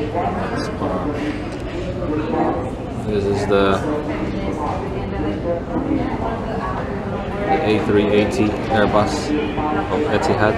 This is the A380 Airbus of Etihad.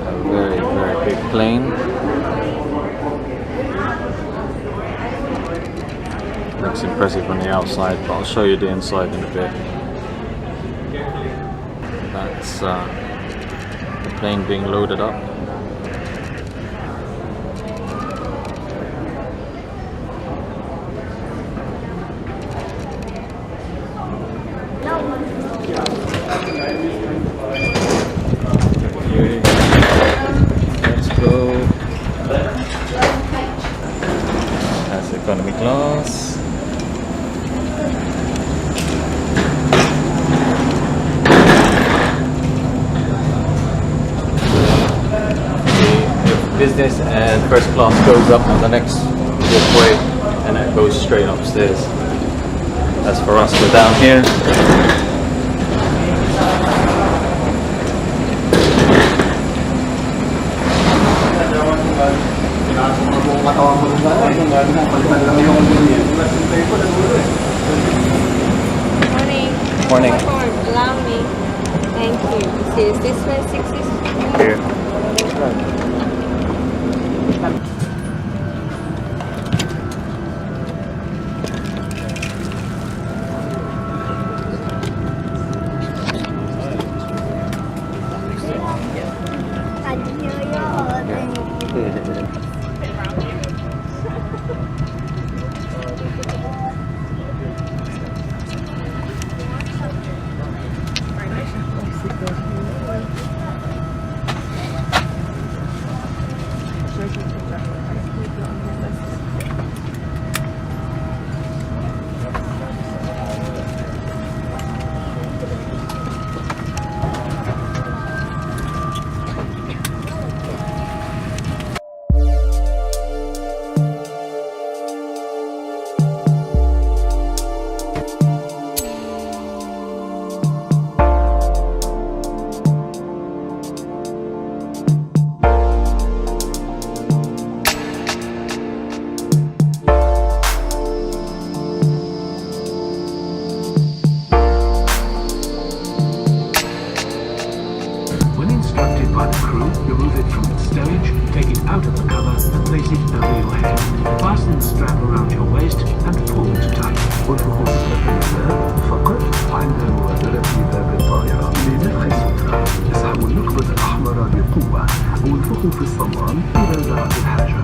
A very, very big plane. Looks impressive on the outside, but I'll show you the inside in a bit. That's the plane being loaded up. Let's go. That's economy class. Business and first class goes up on the next walkway and it goes straight upstairs. As for us, we're down here. Morning. Morning. Allow me. Thank you. This is 160. Here.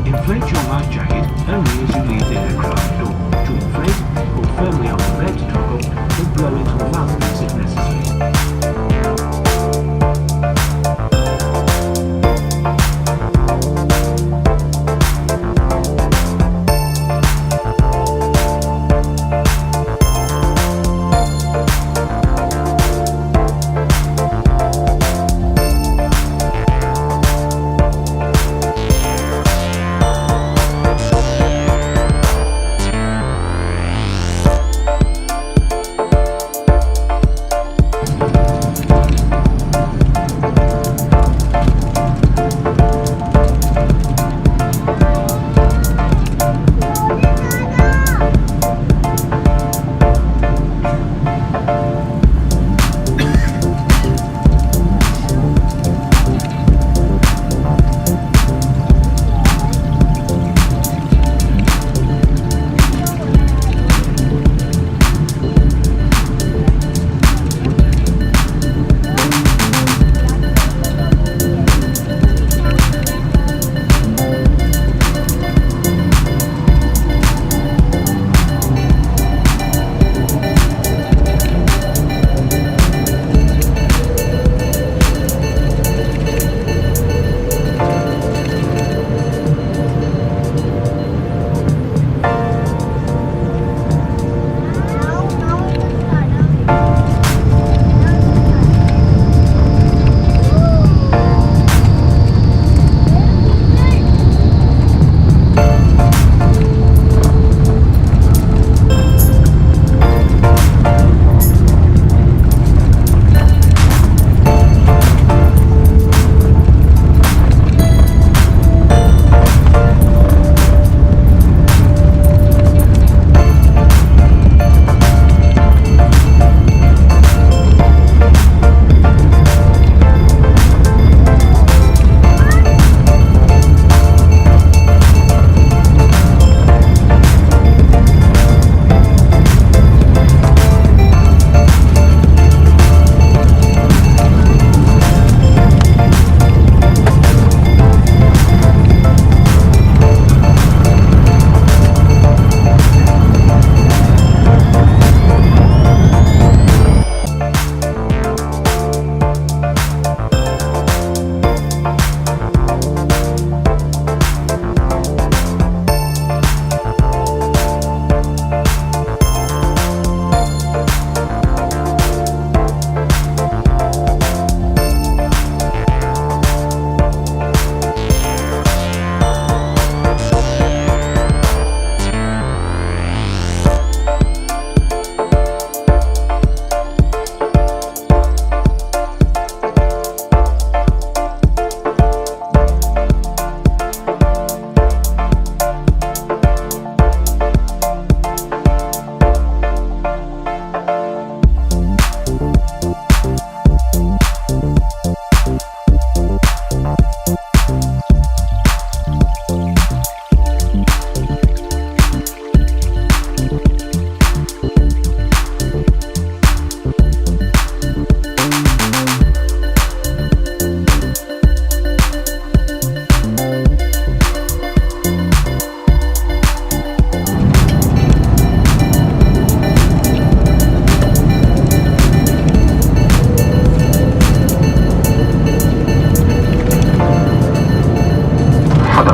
Inflate your life jacket only as you leave the aircraft door. To inflate, pull firmly on the red toggle and blow into the mouthpiece if necessary.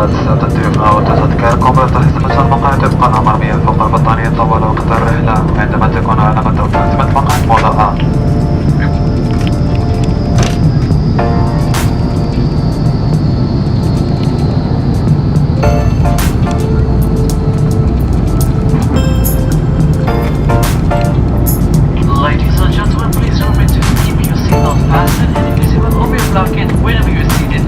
السيارات ستضيف أو تذكر قبل تحسب المقاعد تبقى الأمامية فوق البطانية طوال وقت الرحلة عندما تكون علامة تحسب المقاعد مضاءة. Ladies and gentlemen, please remember to keep your seatbelt fastened and invisible over your blanket whenever you're seated.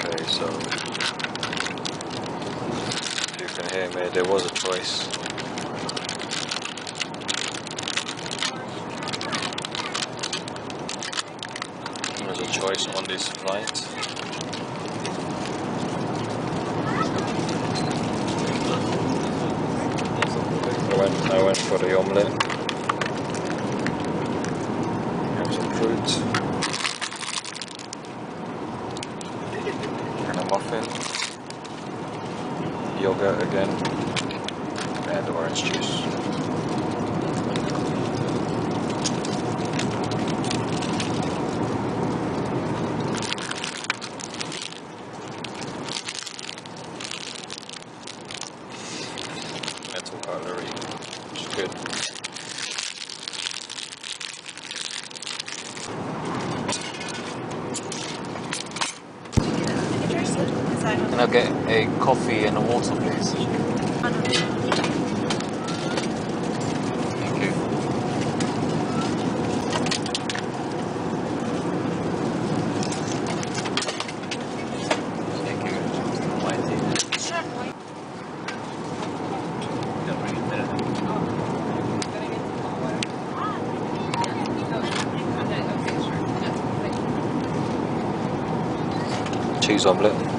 Okay, so if you can hear me, there was a choice. There's a choice on this flight. I went for the omelette and some fruit and a muffin, yogurt again, and orange juice. Metal cutlery, which is good. Can I get a coffee and a water, please? Thank you. Thank you. Mighty. Cheese omelette.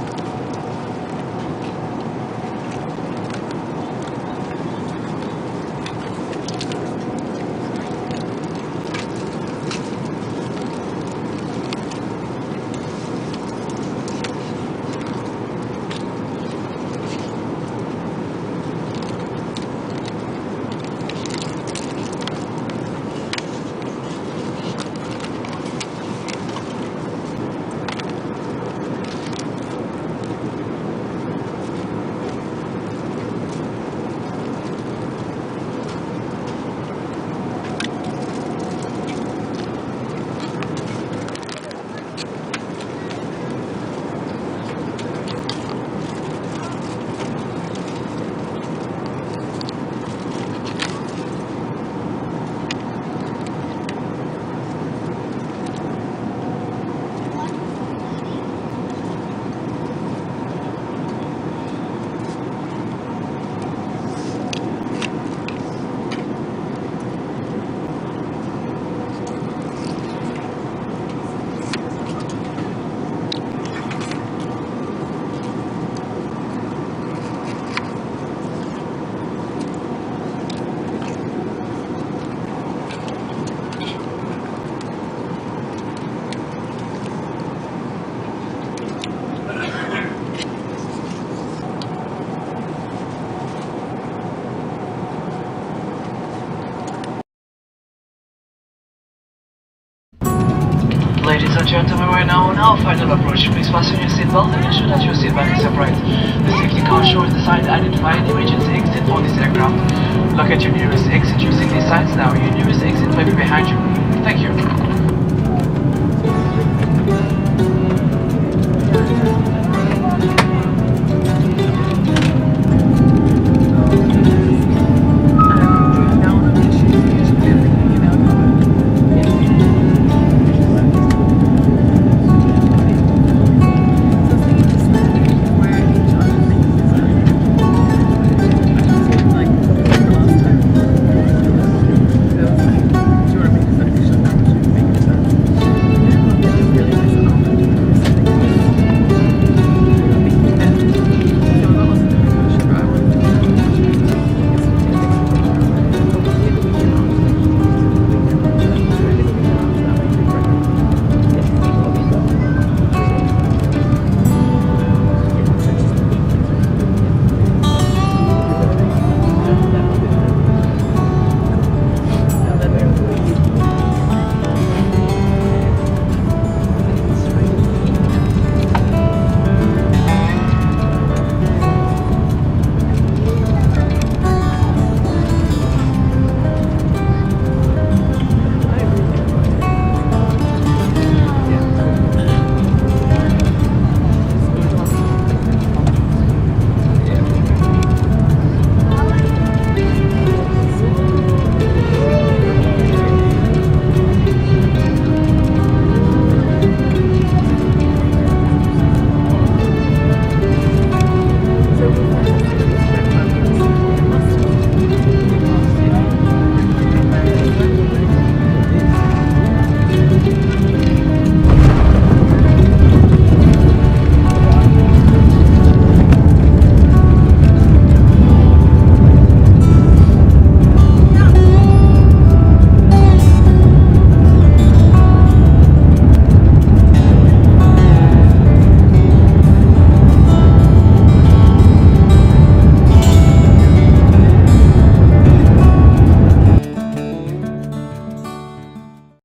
Ladies and gentlemen, we're now on our final approach. Please fasten your seatbelt and ensure that your seatback is upright. The safety car shows the sign identifying the emergency exit for this aircraft. Locate your nearest exit using these signs now. Your nearest exit may be behind you. Thank you.